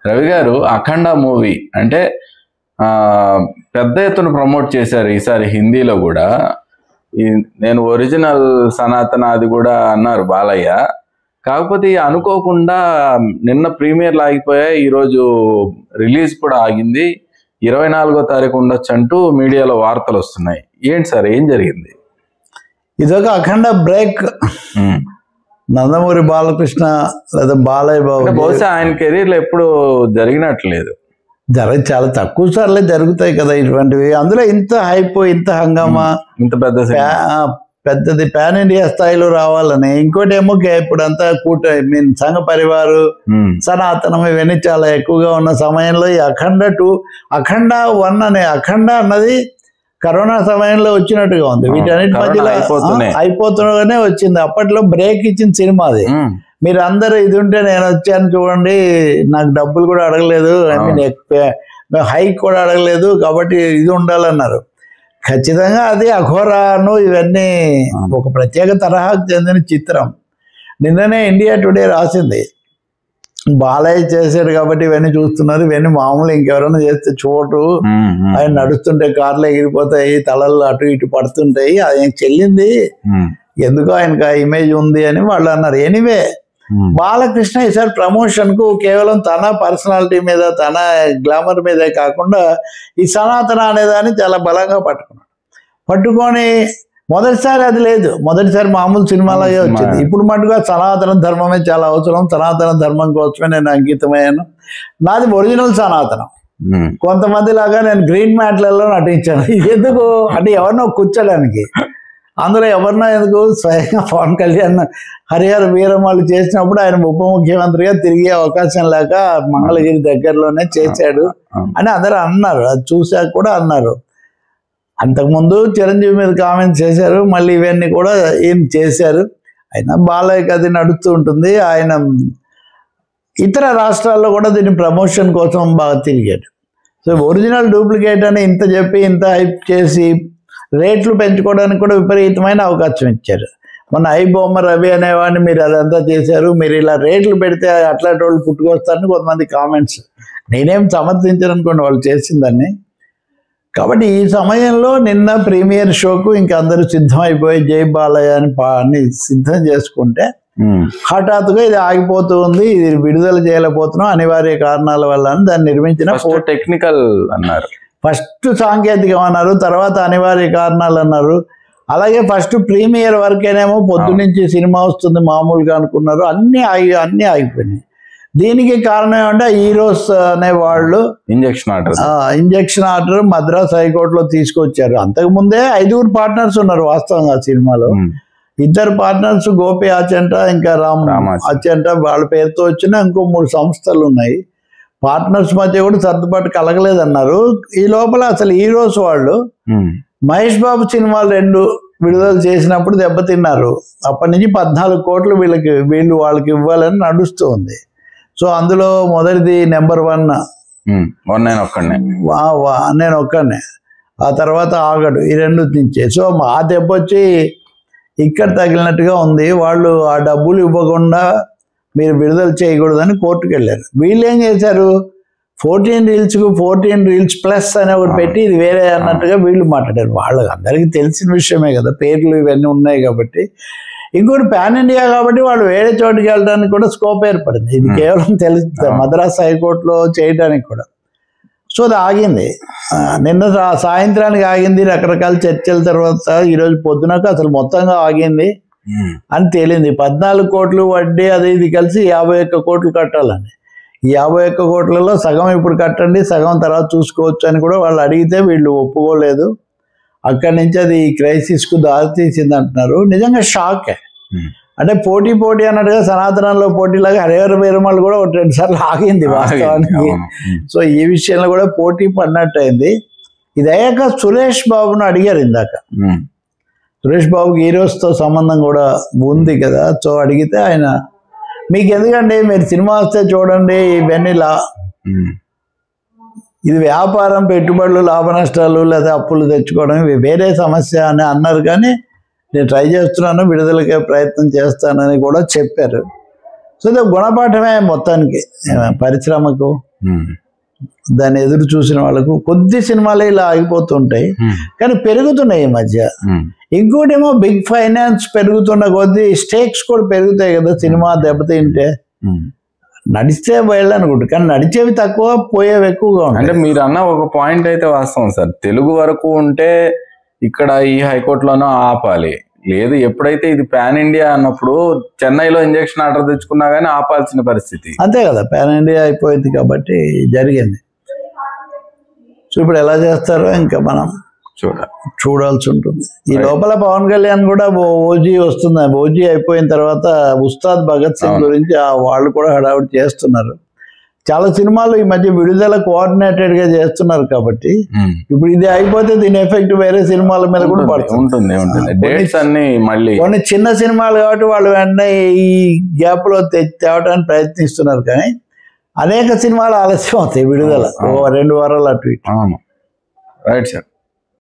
రవి గారు అఖండ మూవీ అంటే పెద్ద ఎత్తున ప్రమోట్ చేశారు ఈసారి హిందీలో కూడా. నేను ఒరిజినల్ సనాతన అది కూడా అన్నారు బాలయ్య. కాకపోతే అనుకోకుండా నిన్న ప్రీమియర్లు ఆగిపోయాయి, ఈరోజు రిలీజ్ కూడా ఆగింది. 24వ తారీఖు ఉండొచ్చు అంటూ మీడియాలో వార్తలు వస్తున్నాయి. ఏంటి సార్, ఏం జరిగింది? ఇదొక అఖండ బ్రేక్. నందమూరి బాలకృష్ణ లేదా బాలయ్య బాబు బహుశా ఆయన కెరీర్లో ఎప్పుడు జరిగినట్లేదు. చాలా తక్కువ సార్లే జరుగుతాయి కదా ఇటువంటివి. అందులో ఇంత హైప్, ఇంత హంగామా, ఇంత పెద్దది పాన్ ఇండియా స్థాయిలో రావాలని. ఇంకోటి ఏమో ఇప్పుడు అంతా సంఘ పరివారు, సనాతనం ఇవన్నీ చాలా ఎక్కువగా ఉన్న సమయంలో ఈ అఖండ 2, అఖండ 1 అనే అఖండ అన్నది కరోనా సమయంలో వచ్చినట్టుగా ఉంది. వీటన్నిటి మధ్యలో అయిపోతుండగానే వచ్చింది. అప్పట్లో బ్రేక్ ఇచ్చిన సినిమా అది. మీరు అందరూ ఇది ఉంటే నేను వచ్చాను చూడండి, నాకు డబ్బులు కూడా అడగలేదు, ఐ మీన్ హైక్ కూడా అడగలేదు, కాబట్టి ఇది ఉండాలన్నారు. ఖచ్చితంగా అది అఘోరాను ఇవన్నీ ఒక ప్రత్యేక తరహాకు చెందిన చిత్రం. నిన్ననే ఇండియా టుడే రాసింది, బాలయ్య చేశాడు కాబట్టి ఇవన్నీ చూస్తున్నారు, ఇవన్నీ మామూలు ఇంకెవరైనా చేస్తే చోటు, ఆయన నడుస్తుంటే కార్లు ఎగిరిపోతాయి, తలలు అటు ఇటు పడుతుంటాయి, అది చెల్లింది, ఎందుకో ఆయనకు ఆ ఇమేజ్ ఉంది అని వాళ్ళు అన్నారు. ఎనీవే, బాలకృష్ణ ఈసారి ప్రమోషన్ కు కేవలం తన పర్సనాలిటీ మీద, తన గ్లామర్ మీదే కాకుండా ఈ సనాతన అనేదాన్ని చాలా బలంగా పట్టుకొని మొదటిసారి అది లేదు, మొదటిసారి మామూలు సినిమాలాగే వచ్చింది. ఇప్పుడు మటుగా సనాతన ధర్మమే చాలా అవసరం, సనాతన ధర్మం కోసమే నేను అంకితమయ్యాను, నాది ఒరిజినల్ సనాతనం. కొంతమంది లాగా నేను గ్రీన్ మ్యాట్లలో నటించాను. ఎందుకు అంటే ఎవరినో కూర్చోడానికి, అందులో ఎవరినో ఎందుకు, స్వయంగా పవన్ కళ్యాణ్ హరిహర వీరమల్లు చేసినప్పుడు ఆయన ఉప ముఖ్యమంత్రిగా తిరిగే అవకాశం లేక మంగళగిరి దగ్గరలోనే చేశాడు అని అందరూ అన్నారు. అది చూశాక కూడా అన్నారు. అంతకుముందు చిరంజీవి మీద కామెంట్స్ చేశారు, మళ్ళీ ఇవన్నీ కూడా ఏం చేశారు. అయినా బాలయ్యకి అది నడుస్తూ ఉంటుంది. ఆయన ఇతర రాష్ట్రాల్లో కూడా దీన్ని ప్రమోషన్ కోసం బాగా తిరిగాడు. సో ఒరిజినల్ డూప్లికేట్ అని ఇంత చెప్పి, ఇంత హైప్ చేసి రేట్లు పెంచుకోవడానికి కూడా విపరీతమైన అవకాశం ఇచ్చారు. మొన్న ఐబొమ్మ రవి అనేవాడిని మీరు అదంతా చేశారు, మీరు ఇలా రేట్లు పెడితే అట్లాంటి వాళ్ళు పుట్టుకొస్తారని కొంతమంది కామెంట్స్. నేనేం సమర్థించాను అనుకోండి వాళ్ళు చేసిందని. కాబట్టి ఈ సమయంలో నిన్న ప్రీమియర్ షోకు ఇంకా అందరూ సిద్ధమైపోయి జై బాలయ్య అని సిద్ధం చేసుకుంటే హఠాత్తుగా ఇది ఆగిపోతూ ఉంది, ఇది విడుదల చేయలేకపోతున్నాం అనివార్య కారణాల వల్ల అని దాన్ని నిర్మించిన టెక్నికల్ అన్నారు. ఫస్ట్ సాంకేతికం అన్నారు, తర్వాత అనివార్య కారణాలు అన్నారు. అలాగే ఫస్ట్ ప్రీమియర్ వరకేనేమో పొద్దు నుంచి సినిమా వస్తుంది మామూలుగా అనుకున్నారు, అన్నీ ఆగిపోయినాయి. దీనికి కారణం ఏమంటే హీరోస్ అనే వాళ్ళు ఇంజక్షన్ ఆర్డర్ మద్రాస్ హైకోర్టులో తీసుకొచ్చారు. అంతకుముందే 5 పార్ట్నర్స్ ఉన్నారు వాస్తవంగా సినిమాలో. 2 పార్ట్నర్స్ గోపి ఆచంట, ఇంకా రామ్ ఆచంట, వాళ్ళ పేరుతో వచ్చిన ఇంకో 3 సంస్థలు ఉన్నాయి. పార్ట్నర్స్ మధ్య కూడా సర్దుబాటు కలగలేదన్నారు. ఈ లోపల అసలు హీరోస్ వాళ్ళు మహేష్ బాబు సినిమాలు 2 విడుదల చేసినప్పుడు దెబ్బతిన్నారు. అప్పటి నుంచి 14 కోట్లు వాళ్ళకి ఇవ్వాలని నడుస్తూ ఉంది. సో అందులో మొదటిది నెంబర్ 1 నేను ఒక్కనే, ఆ తర్వాత ఆగడు, ఈ 2 నుంచే. సో ఆ దెబ్బ వచ్చి ఇక్కడ తగిలినట్టుగా ఉంది. వాళ్ళు ఆ డబ్బులు ఇవ్వకుండా మీరు విడుదల చేయకూడదని కోర్టుకు వెళ్ళారు. వీళ్ళు ఏం చేశారు, 14 రీల్స్కు 14 రీల్స్ ప్లస్ అని ఒకటి పెట్టి ఇది వేరే అన్నట్టుగా వీళ్ళు మాట్లాడారు. వాళ్ళకి అందరికీ తెలిసిన విషయమే కదా, పేర్లు ఇవన్నీ ఉన్నాయి కాబట్టి. ఇంకోటి పాన్ ఇండియా కాబట్టి వాళ్ళు వేరే చోటుకి వెళ్ళడానికి కూడా స్కోప్ ఏర్పడింది. ఇది కేవలం తెలుస్తుంది మద్రాస్ హైకోర్టులో చేయడానికి కూడా. సో అది ఆగింది, నిన్న సాయంత్రానికి ఆగింది. రకరకాల చర్చల తర్వాత ఈరోజు పొద్దునకు అసలు మొత్తంగా ఆగింది అని తేలింది. 14 కోట్లు వడ్డీ అది ఇది కలిసి 51 కోట్లు కట్టాలని. ఈ 51 కోట్లలో సగం ఇప్పుడు కట్టండి, సగం తర్వాత చూసుకోవచ్చు అని కూడా వాళ్ళు అడిగితే వీళ్ళు ఒప్పుకోలేదు. అక్కడి నుంచి అది క్రైసిస్కు దారితీసింది అంటున్నారు. నిజంగా షాకే. అంటే పోటీ అన్నట్టుగా సనాతనంలో పోటీలాగా హరిహర వీరమల్లు కూడా 2 సార్లు ఆగింది వాస్తవానికి. సో ఈ విషయంలో కూడా పోటీ పడినట్టు అయింది. ఇది అయ్యాక సురేష్ బాబును అడిగారు ఇందాక. సురేష్ బాబుకి హీరోస్తో సంబంధం కూడా ఉంది కదా. సో అడిగితే ఆయన, మీకు ఎందుకండి, మీరు సినిమా వస్తే చూడండి, ఇవన్నీ ఇది వ్యాపారం, పెట్టుబడులు, లాభ నష్టాలు లేదా అప్పులు తెచ్చుకోవడం ఇవి వేరే సమస్య అని అన్నారు. కానీ నేను ట్రై చేస్తున్నాను, విడుదలకే ప్రయత్నం చేస్తానని కూడా చెప్పారు. సో ఇది గుణపాఠమే మొత్తానికి పరిశ్రమకు. దాన్ని ఎదురు చూసిన వాళ్ళకు కొద్ది సినిమాలే ఇలా ఆగిపోతుంటాయి, కానీ పెరుగుతున్నాయి ఈ మధ్య. ఇంకోటేమో బిగ్ ఫైనాన్స్ పెరుగుతున్న కొద్దీ స్టేక్స్ కూడా పెరుగుతాయి కదా, సినిమా దెబ్బతింటే. నడిస్తే వెళ్ళనుకుంటు, కానీ నడిచేవి తక్కువ, పోయేవి ఎక్కువగా ఉంటాయి. అంటే మీరు అన్న ఒక పాయింట్ అయితే వాస్తవం సార్. తెలుగు వరకు ఉంటే ఇక్కడ ఈ హైకోర్టులోనో ఆపాలి, లేదు ఎప్పుడైతే ఇది పాన్ ఇండియా అన్నప్పుడు చెన్నైలో ఇంజక్షన్ ఆర్డర్ తెచ్చుకున్నా కానీ ఆపాల్సిన పరిస్థితి. అంతే కదా, పాన్ ఇండియా అయిపోయింది కాబట్టి జరిగింది. సో ఇప్పుడు ఎలా చేస్తారో ఇంకా మనం చూడాల్సి ఉంటుంది. ఈ లోపల పవన్ కళ్యాణ్ కూడా ఓజీ వస్తుంది, ఓజీ అయిపోయిన తర్వాత ఉస్తాద్ భగత్ సింగ్ గురించి వాళ్ళు కూడా హడావుడి చేస్తున్నారు. చాలా సినిమాలు ఈ మధ్య విడుదల కోఆర్డినేటెడ్ గా చేస్తున్నారు కాబట్టి ఇప్పుడు ఇది అయిపోతే దీని ఎఫెక్ట్ వేరే సినిమాల మీద కూడా పడుతుంది. కొన్ని చిన్న సినిమాలు కాబట్టి వాళ్ళు వెంటనే ఈ గ్యాప్ లో తేవడానికి ప్రయత్నిస్తున్నారు, కానీ అనేక సినిమాలు ఆలస్యం అవుతాయి విడుదల, 2 వారాలు అటు ఇటు. Right sir.